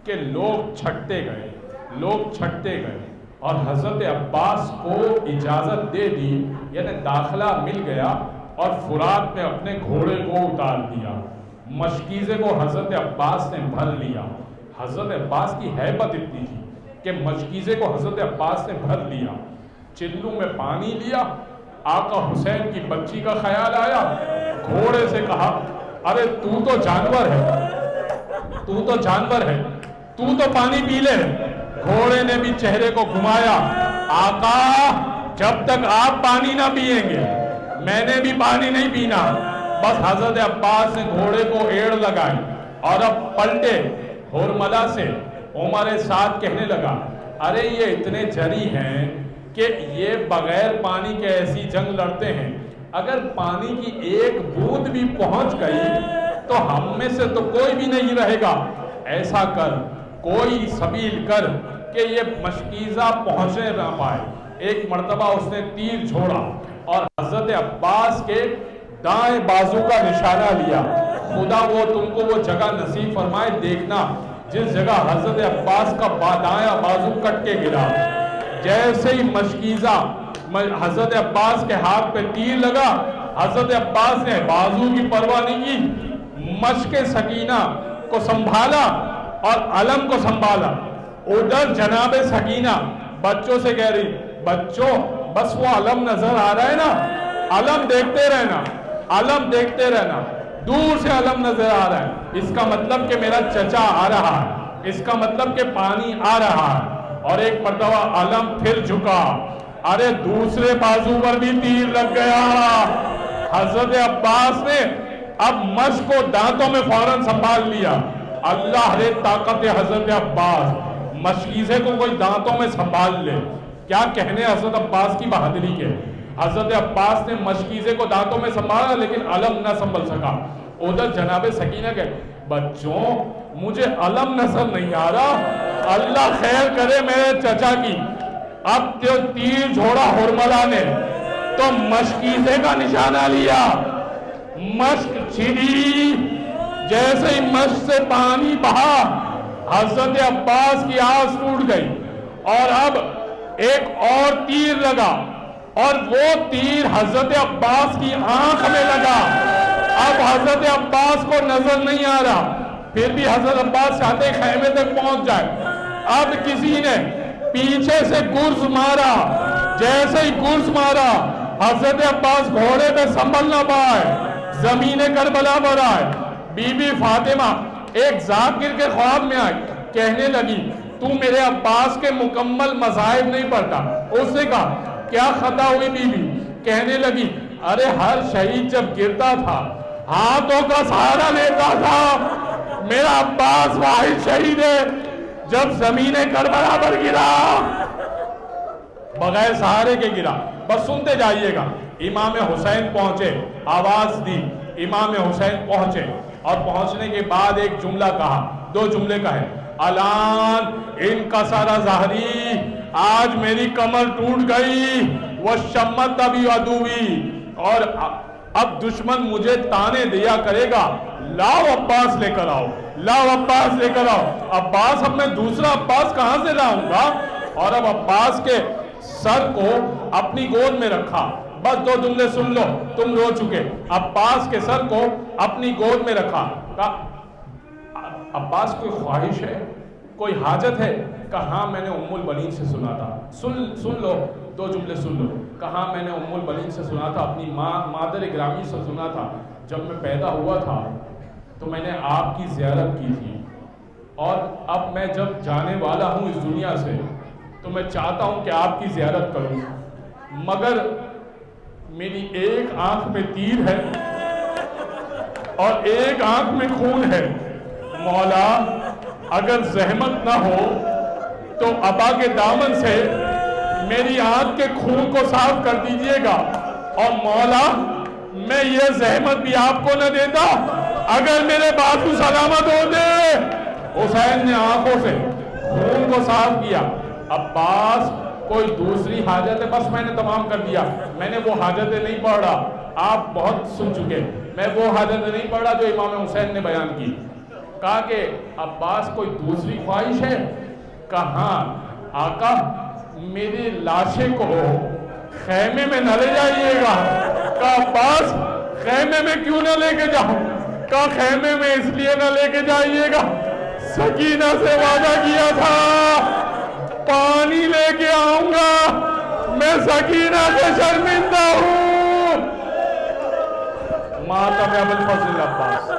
کہ لوگ چھٹتے گئے اور حضرت عباس کو اجازت دے دی، یعنی داخلہ مل گیا، اور فرات میں اپنے گھوڑے کو اتار دیا۔ مشکیزے کو حضرت عباس نے بھر لیا۔ حضرت عباس کی ہیبت اتنی تھی کہ مشکیزے کو حضرت عباس نے بھر لیا، چلو میں پانی لیا، آقا حسین کی بچی کا خیال آیا، گھوڑے سے کہا ارے تو تو جانور ہے، تو تو پانی پی لے۔ گھوڑے نے بھی چہرے کو گھمایا، آقا جب تک آپ پانی نہ پیئیں گے میں نے بھی پانی نہیں پینا۔ بس حضرت عباس نے گھوڑے کو ایڑ لگائی اور اب پلٹے ہرملا سے۔ عمر سعد کہنے لگا ارے یہ اتنے جری ہیں کہ یہ بغیر پانی کے ایسی جنگ لڑتے ہیں، اگر پانی کی ایک بوند بھی پہنچ گئی تو ہم میں سے تو کوئی بھی نہیں رہے گا، ایسا کر کوئی سبیل کر کہ یہ مشکیزہ پہنچے نہ پائے۔ ایک مرتبہ اس نے تیر چھوڑا اور حضرت عباس کے دائیں بازو کا نشانہ لیا۔ خدا وہ تم کو وہ جگہ نصیب فرمائے، دیکھنا جس جگہ حضرت عباس کا دائیں بازو کٹ کے گرا، جیسے ہی مشکیزہ حضرت عباس کے ہاتھ پہ تیر لگا، حضرت عباس نے بازو کی پرواہ نہیں کی، مشک سکینہ کو سنبھالا اور علم کو سنبھالا۔ ادھر جناب سکینہ بچوں سے کہہ رہی بچوں بس وہ علم نظر آ رہا ہے نا، علم دیکھتے رہنا، دور سے علم نظر آ رہا ہے، اس کا مطلب کہ میرا چچا آ رہا ہے، اس کا مطلب کہ پانی آ رہا ہے۔ اور ایک مرتبہ علم پھر جھکا، ارے دوسرے بازو پر بھی تیر لگ گیا۔ حضرت عباس نے اب مشک کو دانتوں میں فوراً سنبھال لیا۔ اللہ رے طاقت حضرت عباس، مشکیزے کو کوئی دانتوں میں سنبھال لے، کیا کہنے حضرت عباس کی بہادری کے۔ حضرت عباس نے مشکیزے کو دانتوں میں سنبھالا لیکن علم نہ سنبھل سکا۔ ادھر جناب سکینہ کہ بچوں مجھے علم نظر نہیں آ رہا، اللہ خیر کرے میرے چچا کی۔ اب تو تیر جھوڑا ہرملا نے تو مشکیزے کا نشانہ لیا، مشک چھڑی، جیسے ہی مشک سے پانی بہا حضرت عباس کی آس ٹوٹ گئی، اور اب ایک اور تیر لگا اور وہ تیر حضرت عباس کی آنکھ میں لگا۔ اب حضرت عباس کو نظر نہیں آ رہا، پھر بھی حضرت عباس چاہتے خیمے تک پہنچ جائے۔ اب کسی نے پیچھے سے گرز مارا، جیسے ہی گرز مارا حضرت عباس گھوڑے پہ سنبھل نہ پائے، زمین کربلا پر آئے۔ بی بی فاطمہ ایک ذاکر کے خواب میں آئی، کہنے لگی تو میرے عباس کے مکمل مذاہب نہیں پڑھتا۔ اس نے کہا کیا خطا ہوئی بی بی؟ کہنے لگی ارے ہر شہید جب گرتا تھا ہاتھوں کا سہارا لیتا تھا، میرا عباس واحد شہید ہے جب زمین کربلا پر گرا بغیر سہارے کے گرا۔ بس سنتے جائیے گا۔ امام حسین پہنچے، آواز دی، امام حسین پہنچے، اور پہنچنے کے بعد ایک جملہ کہا، دو جملے کہے، الان انکسر ظہری، آج میری کمر ٹوٹ گئی، وشمت ابی عدوی، اور اب دشمن مجھے تانے دیا کرے گا، لاؤ عباس لے کر آؤ، لاؤ عباس لے کر آؤ۔ عباس اب میں دوسرا عباس کہاں سے لاؤں گا؟ اور اب عباس کے سر کو اپنی گود میں رکھا۔ بس دو جملے سن لو، تم رو چکے۔ عباس کے سر کو اپنی گود میں رکھا۔ عباس کوئی خواہش ہے، کوئی حاجت ہے؟ کہاں میں نے ام البنین سے سنا تھا، سن لو، دو جملے سن لو۔ کہاں میں نے ام البنین سے سنا تھا، اپنی مادر گرامی سے سنا تھا، جب میں پیدا ہوا تھا تو میں نے آپ کی زیارت کی تھی، اور اب میں جب جانے والا ہوں اس دنیا سے تو میں چاہتا ہوں کہ آپ کی زیارت کروں، مگر میری ایک آنکھ میں تیر ہے اور ایک آنکھ میں خون ہے۔ مولا اگر زحمت نہ ہو تو ابا کے دامن سے میری آنکھ کے خون کو صاف کر دیجئے گا، اور مولا میں یہ زحمت بھی آپ کو نہ دیتا اگر میرے بازو سلامت ہو دے۔ حسین نے آنکھوں سے خون کو صاف کیا۔ عباس کوئی دوسری حاجت ہے؟ بس میں نے تمام کر دیا، میں نے وہ حاجتیں نہیں پڑھ رہا، آپ بہت سن چکے۔ میں وہ حدیث نہیں پڑھا جو امام حسین نے بیان کی. کہا کہ عباس کوئی دوسری خواہش ہے؟ کہا آقا میری لاشے کو خیمے میں نہ لے جائیے گا. کہا عباس خیمے میں کیوں نہ لے کے جاؤں؟ کہا خیمے میں اس لیے نہ لے کے جائیے گا، سکینہ سے وعدہ کیا تھا پانی لے کے آؤں گا، میں سکینہ سے شرمندہ ہوں. ماتم ابوالفضل عباس.